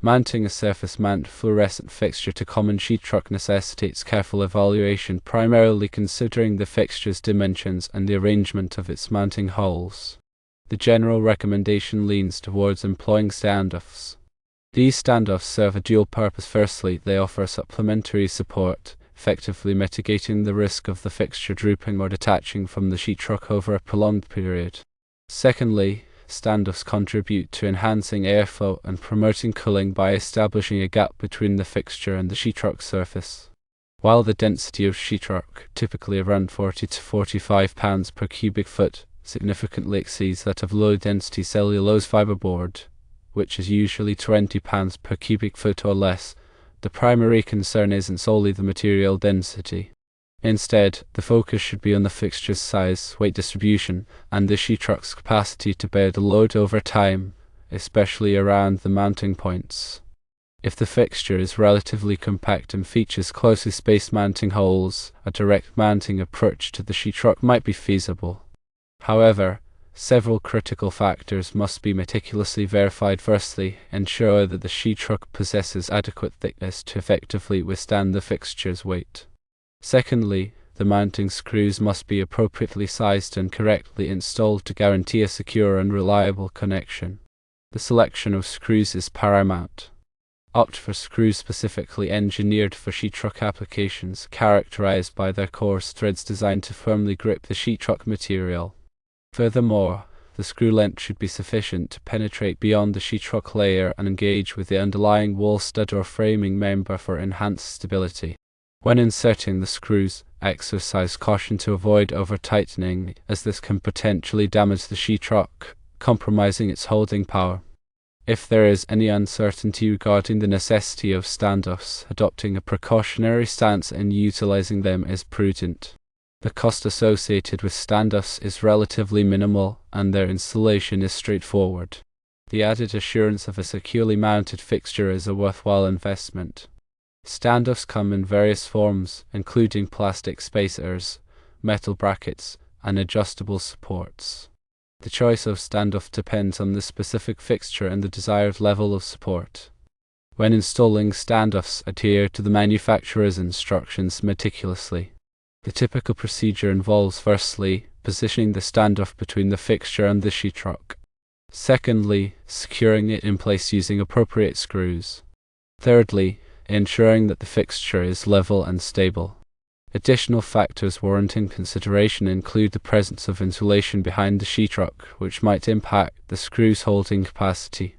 Mounting a surface mount fluorescent fixture to common sheetrock necessitates careful evaluation, primarily considering the fixture's dimensions and the arrangement of its mounting holes. The general recommendation leans towards employing standoffs. These standoffs serve a dual purpose. Firstly, they offer supplementary support, effectively mitigating the risk of the fixture drooping or detaching from the sheetrock over a prolonged period. Secondly, standoffs contribute to enhancing airflow and promoting cooling by establishing a gap between the fixture and the sheetrock surface. While the density of sheetrock, typically around 40 to 45 pounds per cubic foot, significantly exceeds that of low-density cellulose fiberboard, which is usually 20 pounds per cubic foot or less, the primary concern isn't solely the material density. Instead, the focus should be on the fixture's size, weight distribution, and the sheetrock's capacity to bear the load over time, especially around the mounting points. If the fixture is relatively compact and features closely spaced mounting holes, a direct mounting approach to the sheetrock might be feasible. However, several critical factors must be meticulously verified. Firstly, ensure that the sheetrock possesses adequate thickness to effectively withstand the fixture's weight. Secondly, the mounting screws must be appropriately sized and correctly installed to guarantee a secure and reliable connection. The selection of screws is paramount. Opt for screws specifically engineered for sheetrock applications, characterized by their coarse threads designed to firmly grip the sheetrock material. Furthermore, the screw length should be sufficient to penetrate beyond the sheetrock layer and engage with the underlying wall stud or framing member for enhanced stability. When inserting the screws, exercise caution to avoid over-tightening, as this can potentially damage the sheetrock, compromising its holding power. If there is any uncertainty regarding the necessity of standoffs, adopting a precautionary stance and utilizing them is prudent. The cost associated with standoffs is relatively minimal, and their installation is straightforward. The added assurance of a securely mounted fixture is a worthwhile investment. Standoffs come in various forms, including plastic spacers, metal brackets, and adjustable supports. The choice of standoff depends on the specific fixture and the desired level of support. When installing standoffs, adhere to the manufacturer's instructions meticulously. The typical procedure involves firstly, positioning the standoff between the fixture and the sheetrock. Secondly, securing it in place using appropriate screws. Thirdly, ensuring that the fixture is level and stable. Additional factors warranting consideration include the presence of insulation behind the sheetrock, which might impact the screw's holding capacity.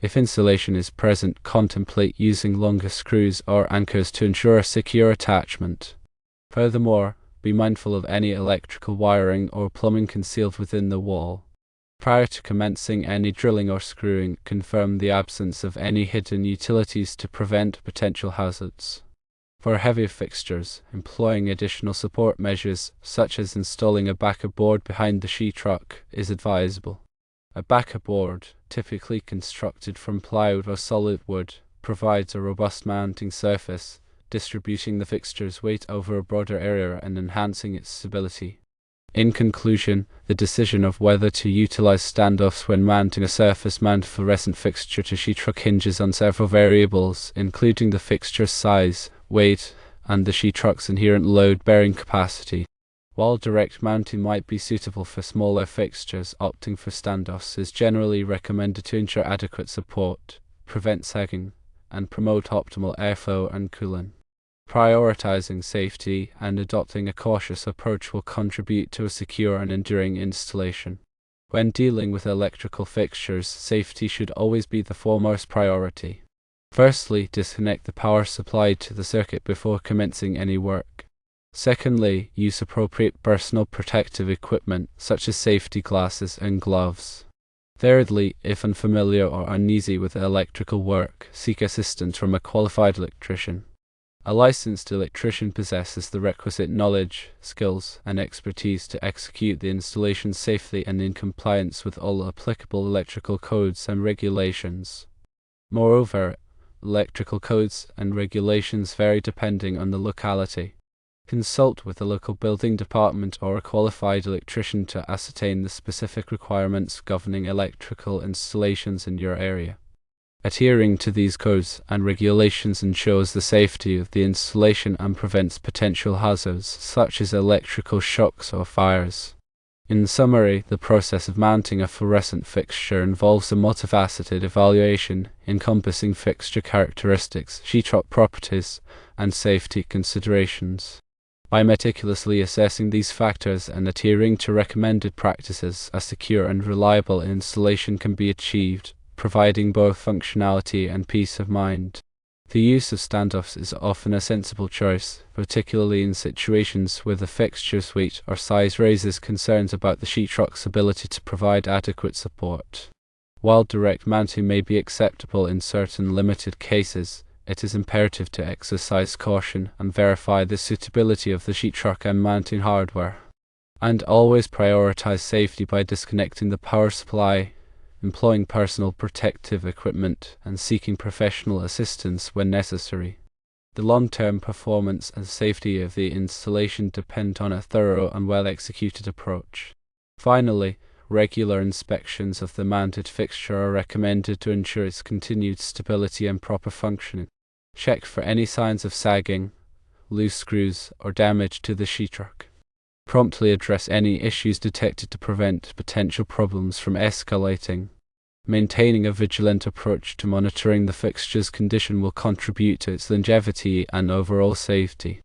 If insulation is present, contemplate using longer screws or anchors to ensure a secure attachment. Furthermore, be mindful of any electrical wiring or plumbing concealed within the wall. Prior to commencing any drilling or screwing, confirm the absence of any hidden utilities to prevent potential hazards. For heavier fixtures, employing additional support measures, such as installing a backer board behind the sheetrock, is advisable. A backer board, typically constructed from plywood or solid wood, provides a robust mounting surface, distributing the fixture's weight over a broader area and enhancing its stability. In conclusion, the decision of whether to utilize standoffs when mounting a surface-mounted fluorescent fixture to sheetrock hinges on several variables, including the fixture's size, weight, and the sheetrock's inherent load-bearing capacity. While direct mounting might be suitable for smaller fixtures, opting for standoffs is generally recommended to ensure adequate support, prevent sagging, and promote optimal airflow and cooling. Prioritizing safety and adopting a cautious approach will contribute to a secure and enduring installation. When dealing with electrical fixtures, safety should always be the foremost priority. Firstly, disconnect the power supply to the circuit before commencing any work. Secondly, use appropriate personal protective equipment such as safety glasses and gloves. Thirdly, if unfamiliar or uneasy with electrical work, seek assistance from a qualified electrician. A licensed electrician possesses the requisite knowledge, skills, and expertise to execute the installation safely and in compliance with all applicable electrical codes and regulations. Moreover, electrical codes and regulations vary depending on the locality. Consult with the local building department or a qualified electrician to ascertain the specific requirements governing electrical installations in your area. Adhering to these codes and regulations ensures the safety of the installation and prevents potential hazards such as electrical shocks or fires. In summary, the process of mounting a fluorescent fixture involves a multifaceted evaluation encompassing fixture characteristics, sheetrock properties, and safety considerations. By meticulously assessing these factors and adhering to recommended practices, a secure and reliable installation can be achieved, providing both functionality and peace of mind. The use of standoffs is often a sensible choice, particularly in situations where the fixture's weight or size raises concerns about the sheetrock's ability to provide adequate support. While direct mounting may be acceptable in certain limited cases, it is imperative to exercise caution and verify the suitability of the sheetrock and mounting hardware. And always prioritize safety by disconnecting the power supply, employing personal protective equipment, and seeking professional assistance when necessary. The long-term performance and safety of the installation depend on a thorough and well-executed approach. Finally, regular inspections of the mounted fixture are recommended to ensure its continued stability and proper functioning. Check for any signs of sagging, loose screws, or damage to the sheetrock. Promptly address any issues detected to prevent potential problems from escalating. Maintaining a vigilant approach to monitoring the fixture's condition will contribute to its longevity and overall safety.